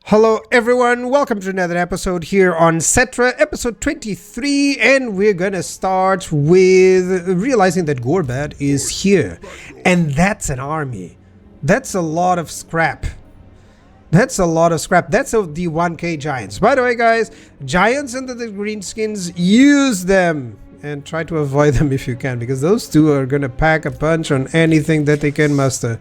Hello everyone, welcome to another episode here on Settra, episode 23, and we're gonna start with realizing that Gorbad is here. And that's an army. That's a lot of scrap. That's the 1k giants. By the way guys, giants under the greenskins, use them! And try to avoid them if you can, because those two are gonna pack a punch on anything that they can muster.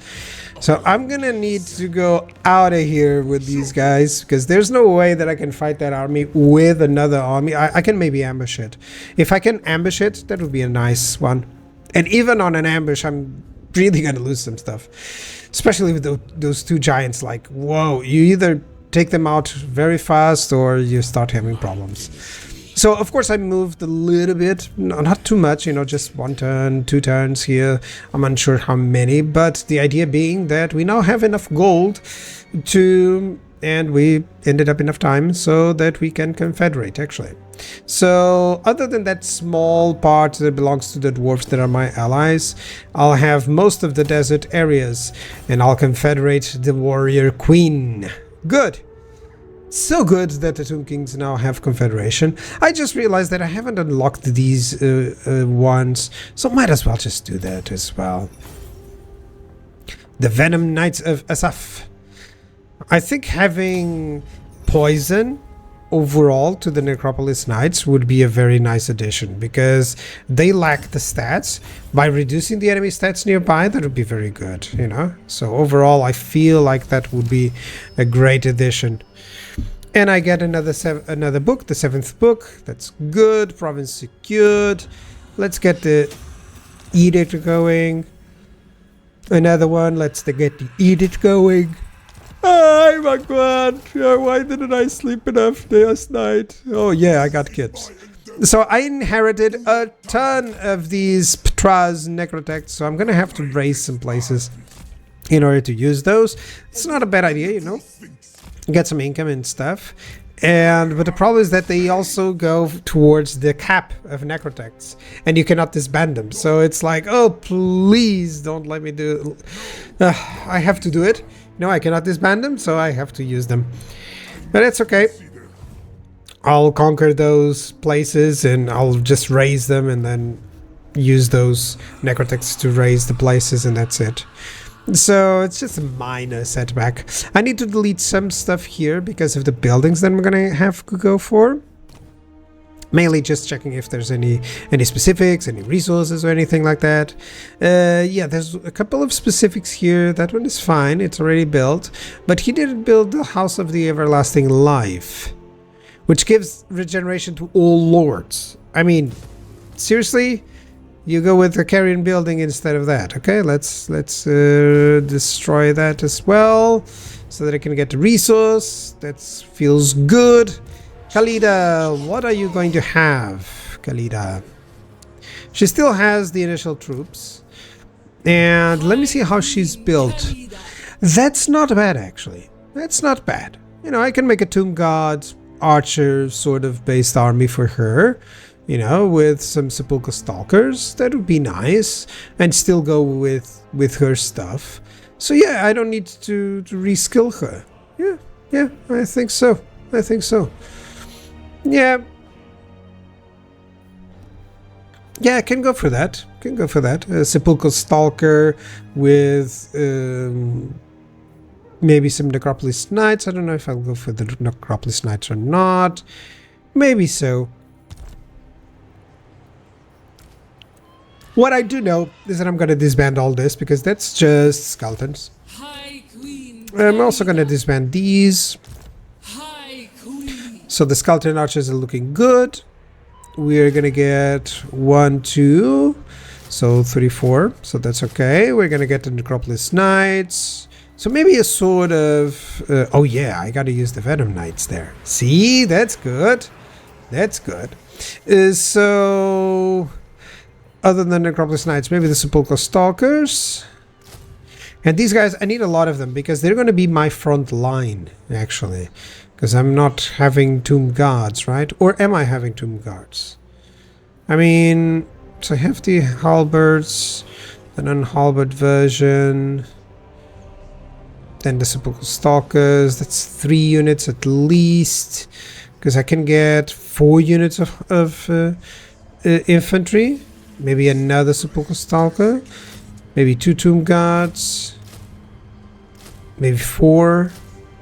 So I'm gonna need to go out of here with these guys, because there's no way that I can fight that army with another army. I can maybe ambush it. If I can ambush it, that would be a nice one. And even on an ambush, I'm really gonna lose some stuff. Especially with those two giants, like, whoa, you either take them out very fast or you start having problems. So, of course, I moved a little bit, no, not too much, you know, just 1 turn, 2 turns here. I'm unsure how many, but the idea being that we now have enough gold and we ended up enough time so that we can confederate, actually. So, other than that small part that belongs to the dwarves that are my allies, I'll have most of the desert areas, and I'll confederate the warrior queen. Good! So good that the Tomb Kings now have confederation. I just realized that I haven't unlocked these ones, so might as well just do that as well. The Venom Knights of Asaph. I think having poison overall to the Necropolis Knights would be a very nice addition, because they lack the stats. By reducing the enemy stats nearby, that would be very good, you know? So overall, I feel like that would be a great addition. And I get another book, the 7th book. That's good. Province secured. Let's get the edict going. Another one. Let's get the edict going. Oh my god. Why didn't I sleep enough last night? Oh yeah, I got kids. So I inherited a ton of these Ptraz necrotects, so I'm gonna have to raise some places in order to use those. It's not a bad idea, you know. Get some income and stuff, but the problem is that they also go towards the cap of necrotects, and you cannot disband them. So it's like, oh please don't let me do it. I have to do it. No, I cannot disband them, so I have to use them. But it's okay. I'll conquer those places and I'll just raise them, and then use those necrotects to raise the places, and that's it. So it's just a minor setback. I need to delete some stuff here because of the buildings that I'm gonna have to go for. Mainly just checking if there's any specifics, any resources or anything like that. Yeah, there's a couple of specifics here. That one is fine, it's already built. But he didn't build the House of the Everlasting Life, which gives regeneration to all lords. I mean, seriously? You go with the carrion building instead of that. Okay, let's destroy that as well, so that I can get the resource. That feels good. Khalida, what are you going to have, Khalida? She still has the initial troops. And let me see how she's built. That's not bad, actually. That's not bad. You know, I can make a Tomb God archer sort of based army for her. You know, with some Sepulchre Stalkers, that would be nice, and still go with her stuff. So yeah, I don't need to reskill her. Yeah, I think so. Yeah, I can go for that. Sepulchre Stalker with maybe some Necropolis Knights. I don't know if I'll go for the Necropolis Knights or not. Maybe so. What I do know is that I'm going to disband all this, because that's just skeletons. I'm also going to disband these. So the skeleton archers are looking good. We're going to get 1, 2, so 3, 4. So that's okay. We're going to get the Necropolis Knights. So maybe a sort of... oh yeah, I got to use the Venom Knights there. See, that's good. So... other than Necropolis Knights, maybe the Sepulchre Stalkers. And these guys, I need a lot of them, because they're going to be my front line, actually. Because I'm not having Tomb Guards, right? Or am I having Tomb Guards? I mean, so I have the halberds, an unhalberd version. Then the Sepulchral Stalkers, that's 3 units at least. Because I can get 4 units of infantry. Maybe another Sepulchral Stalker. Maybe 2 Tomb Guards. Maybe 4,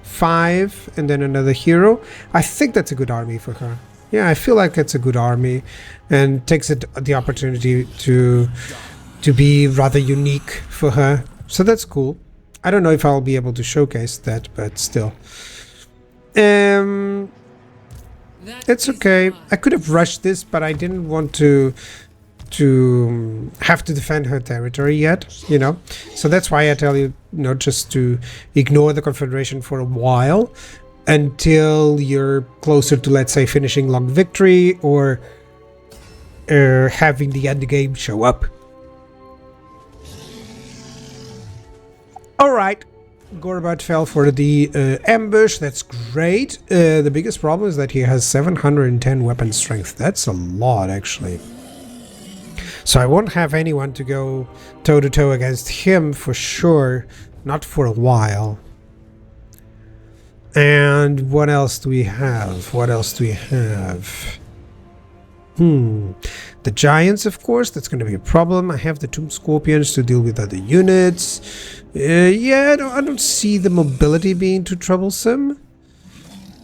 5, and then another hero. I think that's a good army for her. Yeah, I feel like it's a good army. And takes it the opportunity to be rather unique for her. So that's cool. I don't know if I'll be able to showcase that, but still. It's okay. I could have rushed this, but I didn't want to have to defend her territory yet, you know. So that's why I tell you, you know, just to ignore the Confederation for a while until you're closer to, let's say, finishing long victory or having the end game show up. All right. Gorbad fell for the ambush. That's great. The biggest problem is that he has 710 weapon strength. That's a lot, actually. So I won't have anyone to go toe-to-toe against him for sure. Not for a while. And what else do we have? What else do we have? The giants, of course, that's going to be a problem. I have the Tomb Scorpions to deal with other units. Yeah, I don't see the mobility being too troublesome.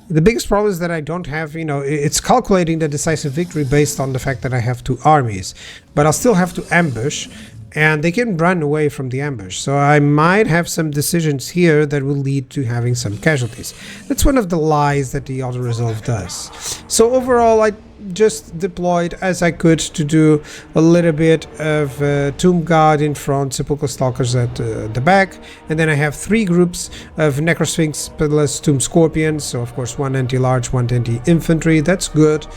The biggest problem is that I don't have, you know, it's calculating the decisive victory based on the fact that I have 2 armies. But I'll still have to ambush, and they can run away from the ambush. So I might have some decisions here that will lead to having some casualties. That's one of the lies that the auto-resolve does. So overall, I just deployed as I could to do a little bit of Tomb Guard in front, Sepulchral Stalkers at the back, and then I have 3 groups of Necrosphinx plus Tomb Scorpions, so of course 1 anti-large, 1 anti-infantry. That's good,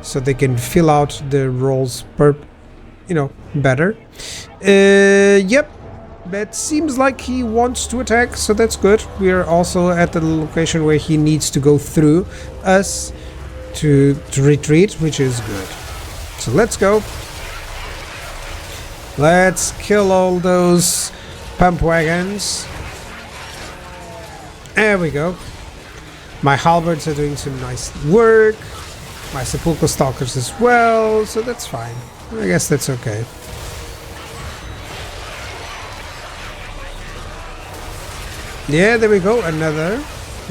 so they can fill out the roles per, you know, better. Yep, that seems like he wants to attack, so that's good. We are also at the location where he needs to go through us to retreat, which is good. So let's go. Let's kill all those pump wagons. There we go. My halberds are doing some nice work. My Sepulchral Stalkers as well, so that's fine. I guess that's okay. Yeah, there we go. Another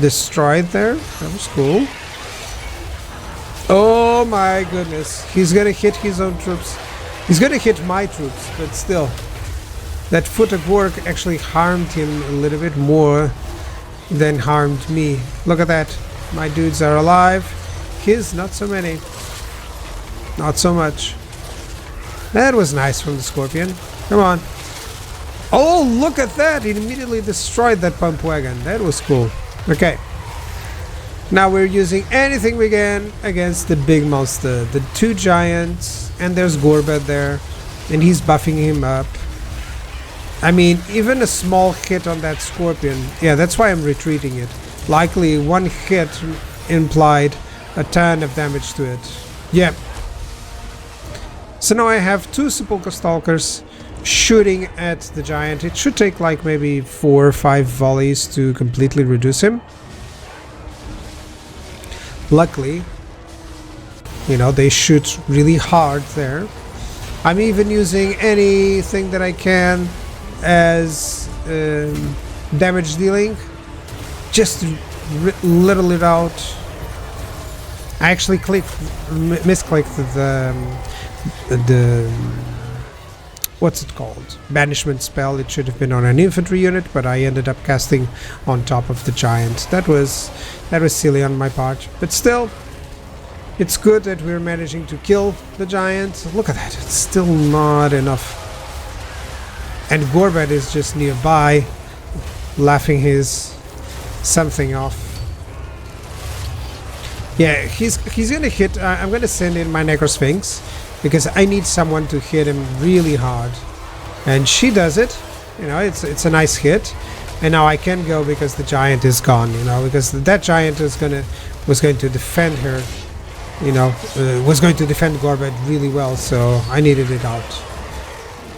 destroyed there. That was cool. Oh my goodness. He's gonna hit his own troops. He's gonna hit my troops, but still. That foot of work actually harmed him a little bit more than harmed me. Look at that. My dudes are alive. His, not so many. Not so much. That was nice from the Scorpion. Come on. Oh, look at that! It immediately destroyed that pump wagon. That was cool. Okay. Now we're using anything we can against the big monster. The 2 giants, and there's Gorbad there, and he's buffing him up. I mean, even a small hit on that Scorpion, yeah, that's why I'm retreating it. Likely 1 hit implied a ton of damage to it. Yep. So now I have 2 Sepulchral Stalkers shooting at the giant. It should take like maybe 4 or 5 volleys to completely reduce him. Luckily, you know, they shoot really hard there. I'm even using anything that I can as damage dealing, just to little it out. I actually misclicked the what's it called? Banishment spell. It should have been on an infantry unit, but I ended up casting on top of the giant. That was silly on my part, but still, it's good that we're managing to kill the giant. Look at that, it's still not enough. And Gorbad is just nearby, laughing his something off. Yeah, he's gonna hit. I'm gonna send in my Necrosphinx because I need someone to hit him really hard, and she does it. You know, it's a nice hit, and now I can go because the giant is gone. You know, because that giant was going to defend her. You know, was going to defend Gorbad really well, so I needed it out.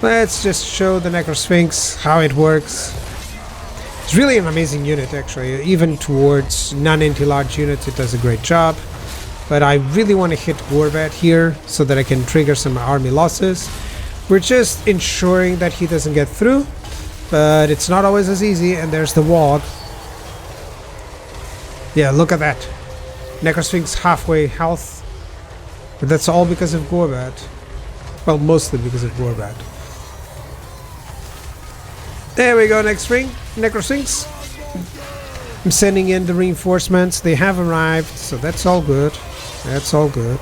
Let's just show the Necrosphinx how it works. It's really an amazing unit, actually. Even towards non-anti-large units, it does a great job. But I really want to hit Gorbad here so that I can trigger some army losses. We're just ensuring that he doesn't get through, but it's not always as easy. And there's the wall. Yeah, look at that. Necrosphinx halfway health. But that's all because of Gorbad. Well, mostly because of Gorbad. There we go, next ring. Necrosphinx. I'm sending in the reinforcements. They have arrived, so that's all good. That's all good.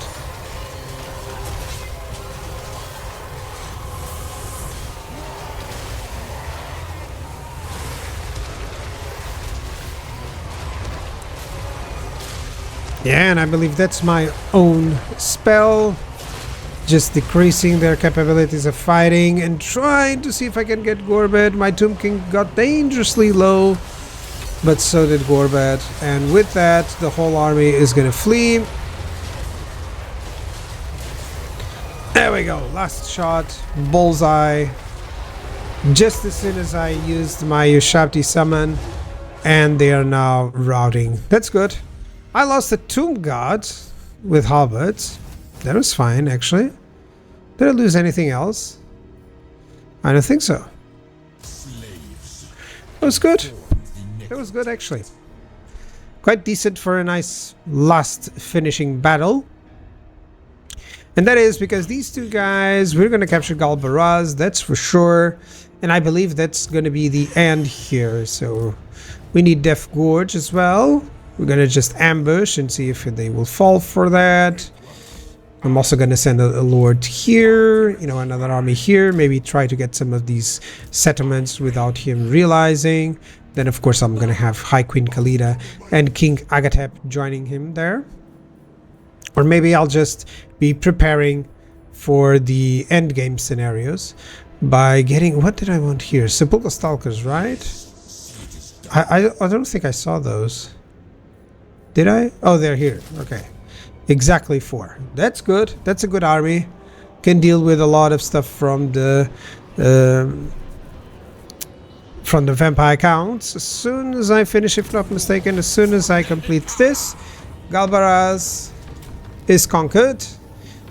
Yeah, and I believe that's my own spell. Just decreasing their capabilities of fighting and trying to see if I can get Gorbad. My Tomb King got dangerously low, but so did Gorbad. And with that, the whole army is going to flee. There we go. Last shot. Bullseye. Just as soon as I used my Ushabti summon. And they are now routing. That's good. I lost a Tomb God with halberds. That was fine, actually. Did I lose anything else? I don't think so. That was good. That was good, actually. Quite decent for a nice last finishing battle. And that is because these two guys, we're going to capture Galbaraz, that's for sure. And I believe that's going to be the end here. So we need Death Gorge as well. We're going to just ambush and see if they will fall for that. I'm also going to send a lord here, you know, another army here. Maybe try to get some of these settlements without him realizing. Then, of course, I'm going to have High Queen Khalida and King Agatep joining him there. Or maybe I'll just be preparing for the endgame scenarios by getting... What did I want here? Sepulchral Stalkers, right? I don't think I saw those. Did I? Oh, they're here. Okay. Exactly 4. That's good. That's a good army. Can deal with a lot of stuff from the vampire counts. As soon as I finish, if not mistaken, as soon as I complete this, Galbaraz is conquered.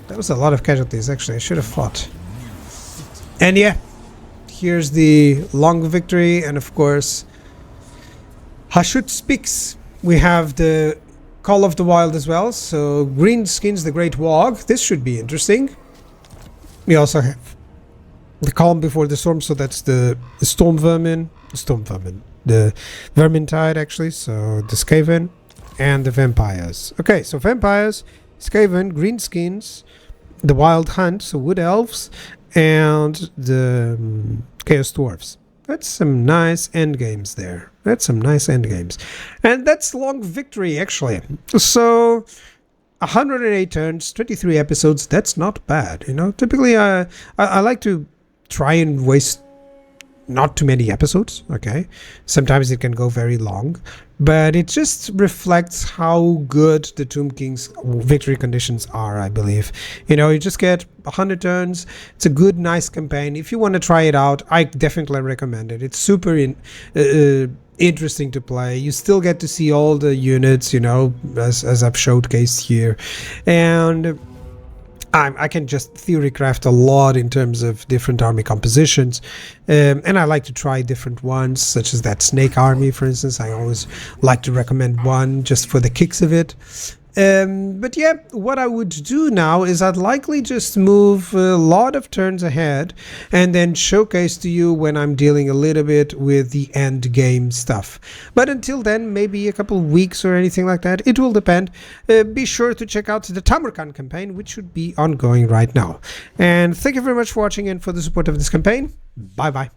That was a lot of casualties, actually. I should have fought. And yeah, here's the long victory. And of course, Hashut speaks. We have the Call of the Wild as well. So Greenskins, the Great Wog. This should be interesting. We also have the Calm Before the Storm. So that's the Storm Vermin. The Vermintide, actually. So the Skaven and the Vampires. Okay, so Vampires, Skaven, Greenskins, the Wild Hunt, so Wood Elves, and the Chaos Dwarves. That's some nice endgames there. That's some nice endgames. And that's long victory, actually. So 108 turns, 23 episodes. That's not bad, you know. Typically, I like to try and waste not too many episodes, okay? Sometimes it can go very long, but it just reflects how good the Tomb King's victory conditions are, I believe. You know, you just get 100 turns. It's a good, nice campaign. If you want to try it out, I definitely recommend it. It's super interesting to play. You still get to see all the units, you know, as I've showcased here. And I can just theory craft a lot in terms of different army compositions, and I like to try different ones, such as that snake army, for instance. I always like to recommend one just for the kicks of it. But yeah, what I would do now is I'd likely just move a lot of turns ahead and then showcase to you when I'm dealing a little bit with the end game stuff. But until then, maybe a couple of weeks or anything like that, it will depend. Be sure to check out the Tamarkan campaign, which should be ongoing right now. And thank you very much for watching and for the support of this campaign. Bye bye.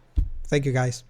Thank you, guys.